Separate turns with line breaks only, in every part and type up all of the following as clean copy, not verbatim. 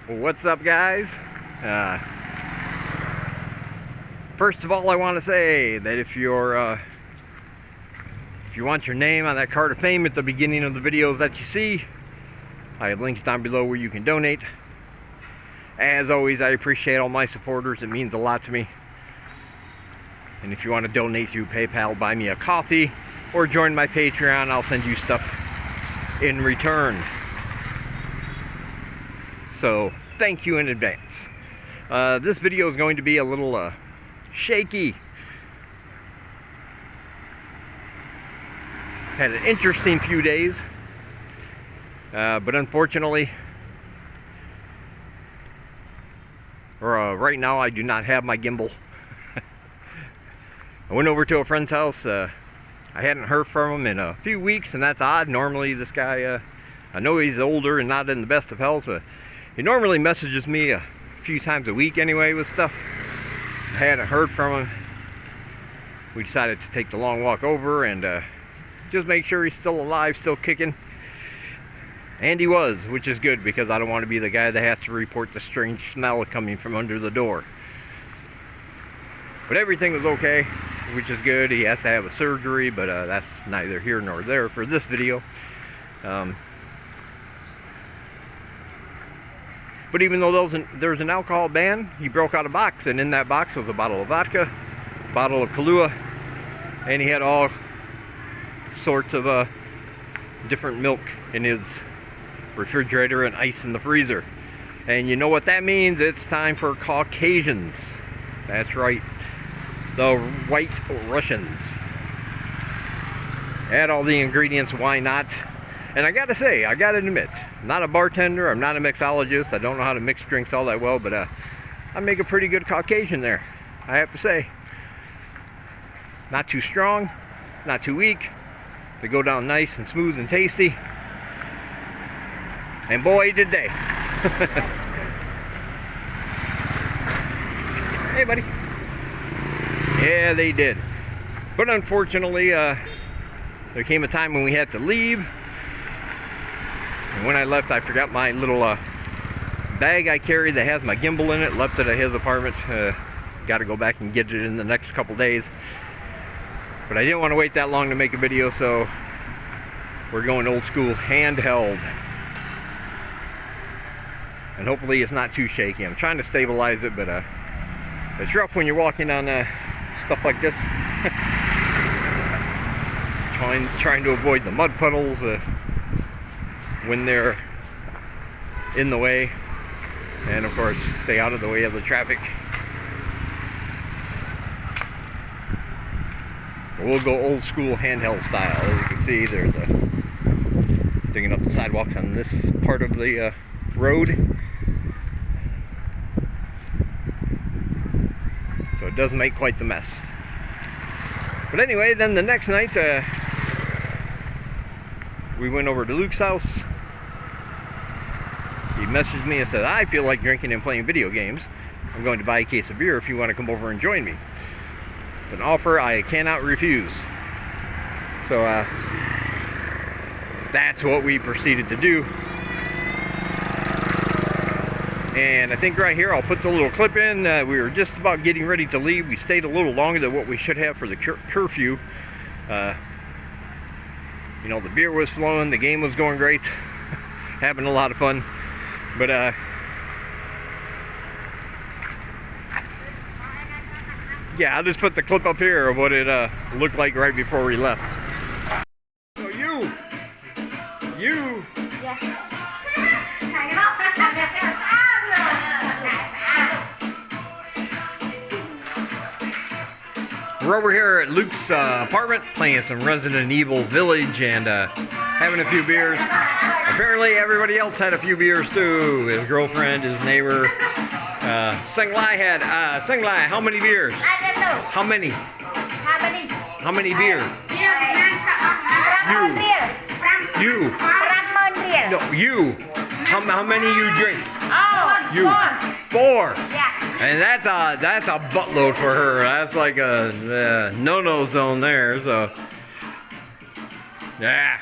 What's up, guys? First of all, I want to say that if you want your name on that card of fame at the beginning of the videos that you see, I have links down below where you can donate. As always, I appreciate all my supporters. It means a lot to me. And if you want to donate through PayPal, buy me a coffee, or join my Patreon, I'll send you stuff in return. So, thank you in advance. This video is going to be a little shaky. Had an interesting few days, but unfortunately, right now I do not have my gimbal. I went over to a friend's house. I hadn't heard from him in a few weeks, and that's odd. Normally this guy, I know he's older and not in the best of health, but he normally messages me a few times a week anyway with stuff. I hadn't heard from him. We decided to take the long walk over and just make sure he's still alive, still kicking. And he was, which is good, because I don't want to be the guy that has to report the strange smell coming from under the door. But everything was okay, which is good. He has to have a surgery, but that's neither here nor there for this video. But even though there's an alcohol ban, he broke out a box, and in that box was a bottle of vodka, a bottle of Kahlua, and he had all sorts of different milk in his refrigerator and ice in the freezer. And you know what that means? It's time for Caucasians. That's right, the White Russians. Add all the ingredients, why not? And I gotta say, I gotta admit, I'm not a bartender, I'm not a mixologist, I don't know how to mix drinks all that well, but I make a pretty good Caucasian there, I have to say. Not too strong, not too weak. They go down nice and smooth and tasty. And boy, did they. Hey, buddy. Yeah, they did. But unfortunately, there came a time when we had to leave. And when I left, I forgot my little bag I carried that has my gimbal in it. Left it at his apartment. Got to go back and get it in the next couple days. But I didn't want to wait that long to make a video, so we're going old school handheld. And hopefully it's not too shaky. I'm trying to stabilize it, but it's rough when you're walking on stuff like this. trying to avoid the mud puddles when they're in the way, and of course stay out of the way of the traffic. We'll go old school handheld style. As you can see, there's digging up the sidewalks on this part of the road, so it doesn't make quite the mess. But anyway, then the next night we went over to Luke's house. He messaged me and said, I feel like drinking and playing video games. I'm going to buy a case of beer if you want to come over and join me. It's an offer I cannot refuse. So that's what we proceeded to do. And I think right here I'll put the little clip in. We were just about getting ready to leave. We stayed a little longer than what we should have for the curfew. You know, the beer was flowing, the game was going great, having a lot of fun. But yeah, I'll just put the clip up here of what it looked like right before we left. So you.
Yes.
We're over here at Luke's apartment playing some Resident Evil Village and having a few beers. Apparently everybody else had a few beers too. His girlfriend, his neighbor. Seng Lai had, Seng Lai, how many beers?
I don't know.
How many?
How many?
How many beers? You. No, you. How many you drink?
Oh,
You. 4.
Yeah.
And that's a buttload for her. That's like a no-no zone there. So yeah.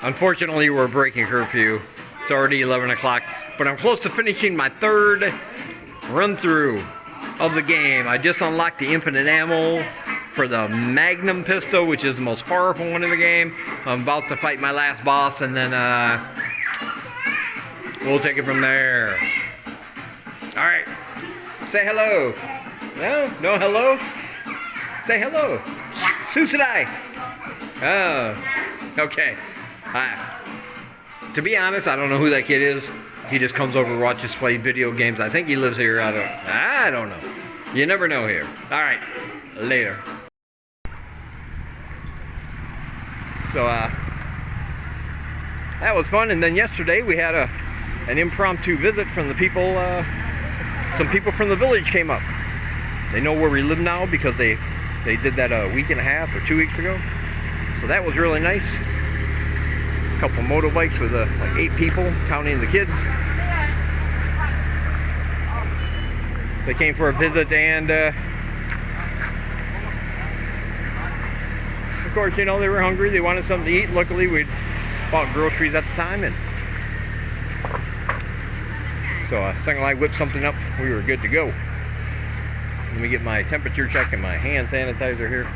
Unfortunately, we're breaking curfew. It's already 11 o'clock, but I'm close to finishing my third run through of the game. I just unlocked the infinite ammo for the Magnum pistol, which is the most powerful one in the game. I'm about to fight my last boss, and then we'll take it from there. Alright, say hello. No? No hello? Say hello. Susadai. Oh, okay. To be honest, I don't know who that kid is. He just comes over and watches play video games. I think he lives here. I don't know. You never know here. Alright, later. So, that was fun. And then yesterday we had an impromptu visit from the people. Some people from the village came up. They know where we live now because they did that a week and a half or 2 weeks ago. So that was really nice. A couple motorbikes with like 8 people, counting the kids. They came for a visit, and of course, you know, they were hungry. They wanted something to eat. Luckily, we'd bought groceries at the time, and so second I whipped something up. We were good to go. Let me get my temperature check and my hand sanitizer here,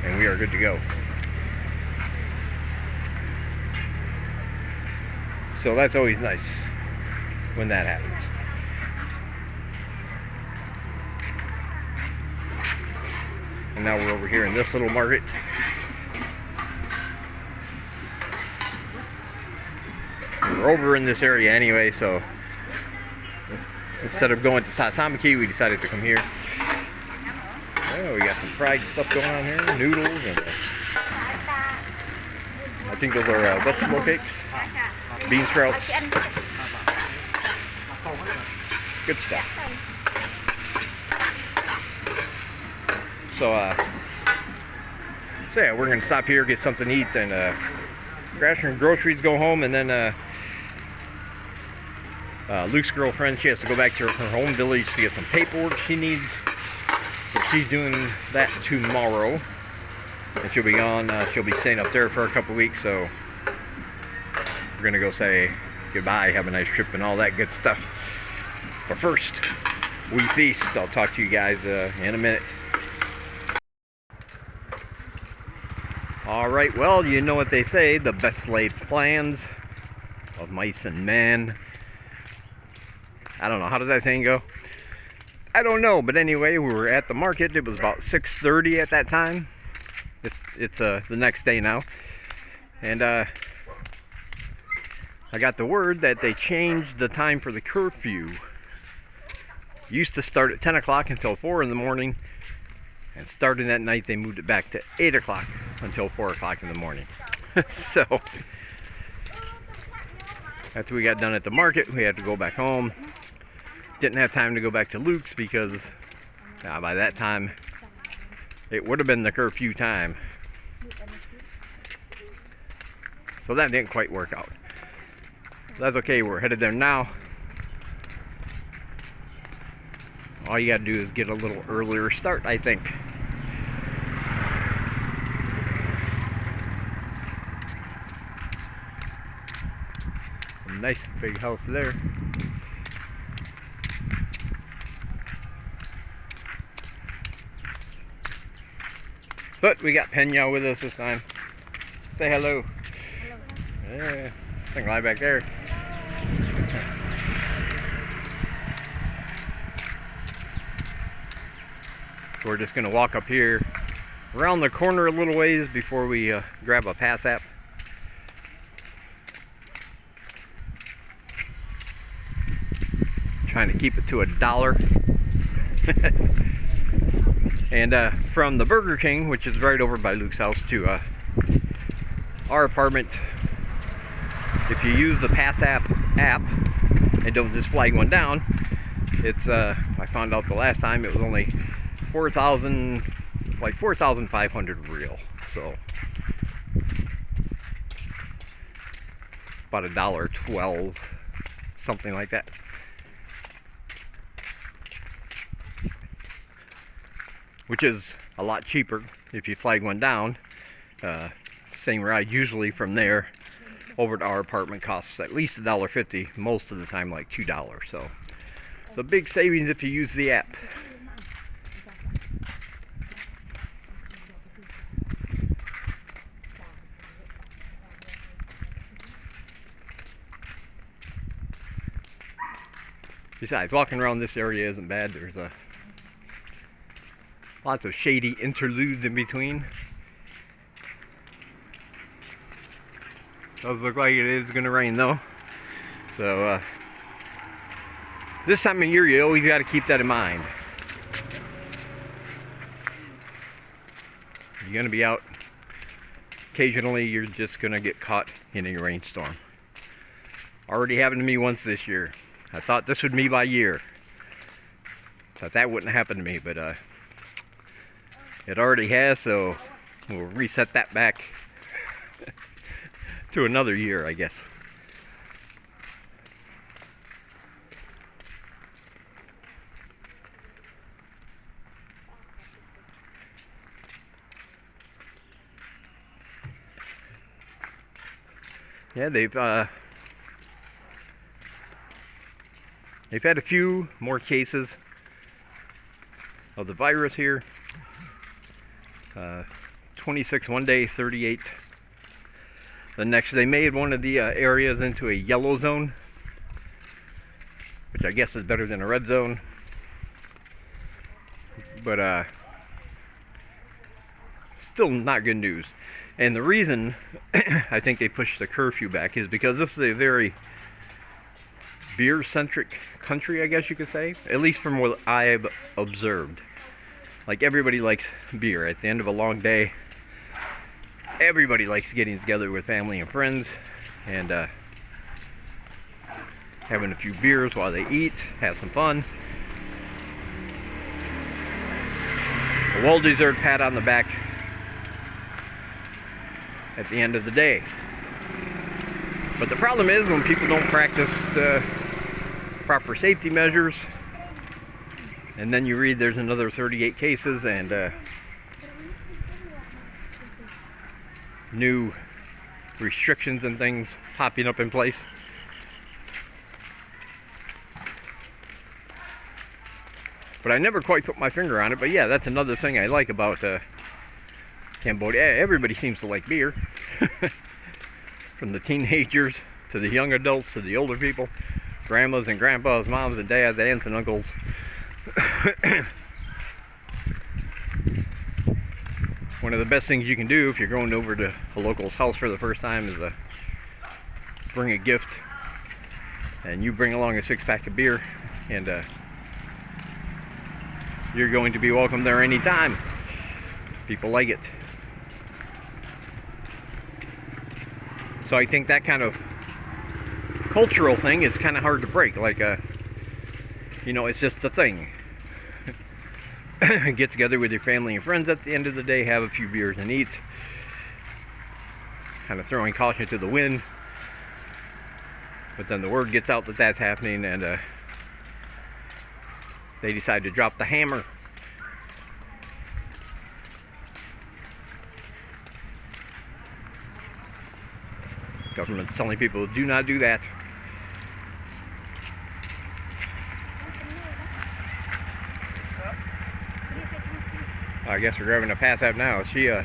and we are good to go. So that's always nice when that happens. And now we're over here in this little market. We're over in this area anyway, so instead of going to Sasamaki, we decided to come here. Oh, we got some fried stuff going on here, noodles, and I think those are vegetable cakes, bean sprouts. Good stuff. So yeah, we're gonna stop here, get something to eat, and grab some groceries, go home, and then Luke's girlfriend, she has to go back to her home village to get some paperwork she needs. So she's doing that tomorrow, and she'll be gone. She'll be staying up there for a couple weeks, so we're gonna go say goodbye, have a nice trip, and all that good stuff. But first, we feast. I'll talk to you guys in a minute. Alright, well, you know what they say, the best laid plans of mice and men. I don't know, how does that saying go? I don't know, but anyway, we were at the market. It was about 6:30 at that time. It's the next day now. And I got the word that they changed the time for the curfew. It used to start at 10 o'clock until 4 in the morning. And starting that night, they moved it back to 8 o'clock until 4 o'clock in the morning. So, after we got done at the market, we had to go back home. Didn't have time to go back to Luke's because by that time, it would have been the curfew time. So that didn't quite work out. That's okay, we're headed there now. All you gotta do is get a little earlier start, I think. A nice big house there. But we got Pena with us this time. Say hello. Hello. Yeah, thing right back there. We're just gonna walk up here, around the corner a little ways before we grab a pass app. Trying to keep it to $1. And from the Burger King, which is right over by Luke's house, to our apartment, if you use the Pass app and don't just flag one down, it's I found out the last time it was only 4,500 real. So about $1.12, something like that. Which is a lot cheaper if you flag one down. Same ride usually from there over to our apartment costs at least $1.50, most of the time like $2. So it's a big savings if you use the app. Besides, walking around this area isn't bad. There's lots of shady interludes in between. Does look like it is going to rain though. So this time of year you always got to keep that in mind. You're going to be out. Occasionally you're just going to get caught in a rainstorm. Already happened to me once this year. I thought this would be my year. Thought that wouldn't happen to me, but it already has, so we'll reset that back to another year, I guess. Yeah, they've had a few more cases of the virus here. 26 one day, 38 the next. They made one of the areas into a yellow zone, which I guess is better than a red zone. But still not good news. And the reason I think they pushed the curfew back is because this is a very beer-centric country, I guess you could say. At least from what I've observed. Like, everybody likes beer. At the end of a long day, everybody likes getting together with family and friends and having a few beers while they eat, have some fun. A well-deserved pat on the back at the end of the day. But the problem is when people don't practice proper safety measures, and then you read there's another 38 cases and new restrictions and things popping up in place. But I never quite put my finger on it. But yeah, that's another thing I like about Cambodia. Everybody seems to like beer. From the teenagers to the young adults to the older people, grandmas and grandpas, moms and dads, aunts and uncles. One of the best things you can do if you're going over to a local's house for the first time is bring a gift, and you bring along a 6-pack of beer, and you're going to be welcome there anytime. People like it. So I think that kind of cultural thing is kind of hard to break. Like, you know, it's just a thing. Get together with your family and friends at the end of the day, have a few beers and eat. Kind of throwing caution to the wind. But then the word gets out that that's happening, and they decide to drop the hammer. Government's telling people do not do that. I guess we're grabbing a pass app now. Is she okay,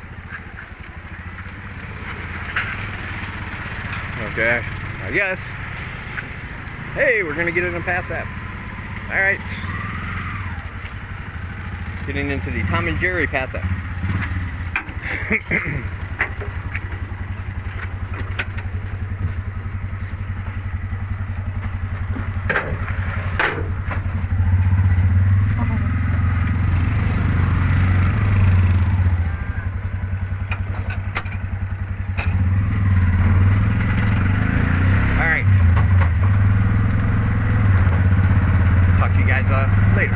I guess. Hey, we're gonna get in a pass app. Alright. Getting into the Tom and Jerry pass app. Later.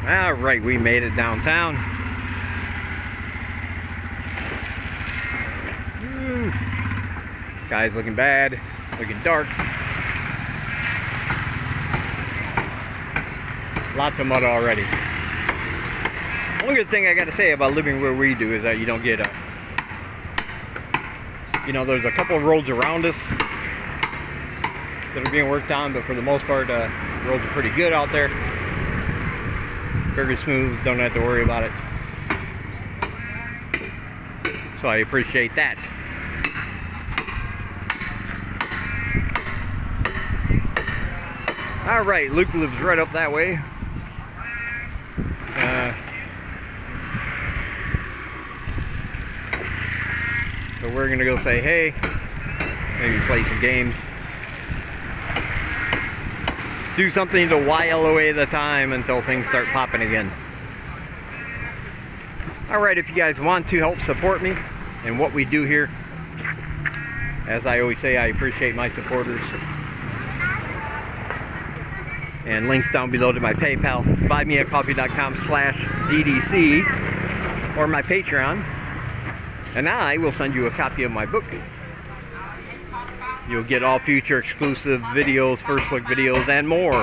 Alright, we made it downtown. Sky's looking bad, looking dark. Lots of mud already. One good thing I gotta say about living where we do is that you don't get You know, there's a couple of roads around us that are being worked on, but for the most part, roads are pretty good out there. Very smooth, don't have to worry about it. So I appreciate that. Alright, Luke lives right up that way. So we're gonna go say hey, maybe play some games. Do something to while away the time until things start popping again. Alright, if you guys want to help support me and what we do here, as I always say, I appreciate my supporters. And links down below to my PayPal, buymeacoffee.com/DDC, or my Patreon. And I will send you a copy of my book. You'll get all future exclusive videos, first look videos, and more.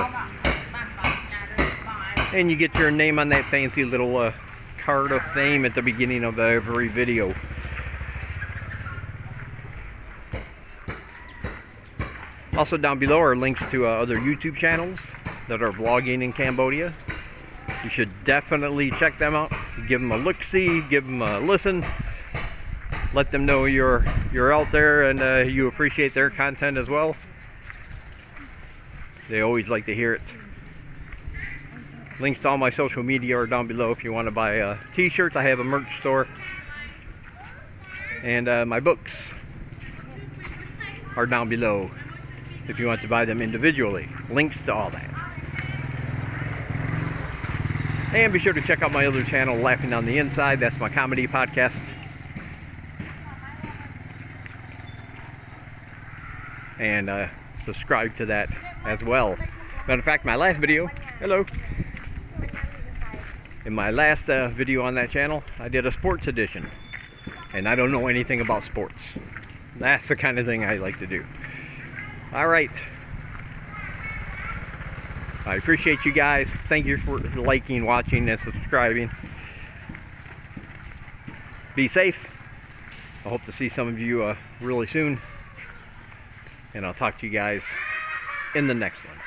And you get your name on that fancy little card of fame at the beginning of every video. Also down below are links to other YouTube channels that are vlogging in Cambodia. You should definitely check them out. Give them a look-see, give them a listen. Let them know you're out there and you appreciate their content as well. They always like to hear it. Links to all my social media are down below if you want to buy t-shirts. I have a merch store. And my books are down below if you want to buy them individually. Links to all that. And be sure to check out my other channel, Laughing on the Inside. That's my comedy podcast. And subscribe to that as well. Matter of fact, my last video, hello. In my last video on that channel, I did a sports edition. And I don't know anything about sports. That's the kind of thing I like to do. Alright. I appreciate you guys. Thank you for liking, watching, and subscribing. Be safe. I hope to see some of you really soon. And I'll talk to you guys in the next one.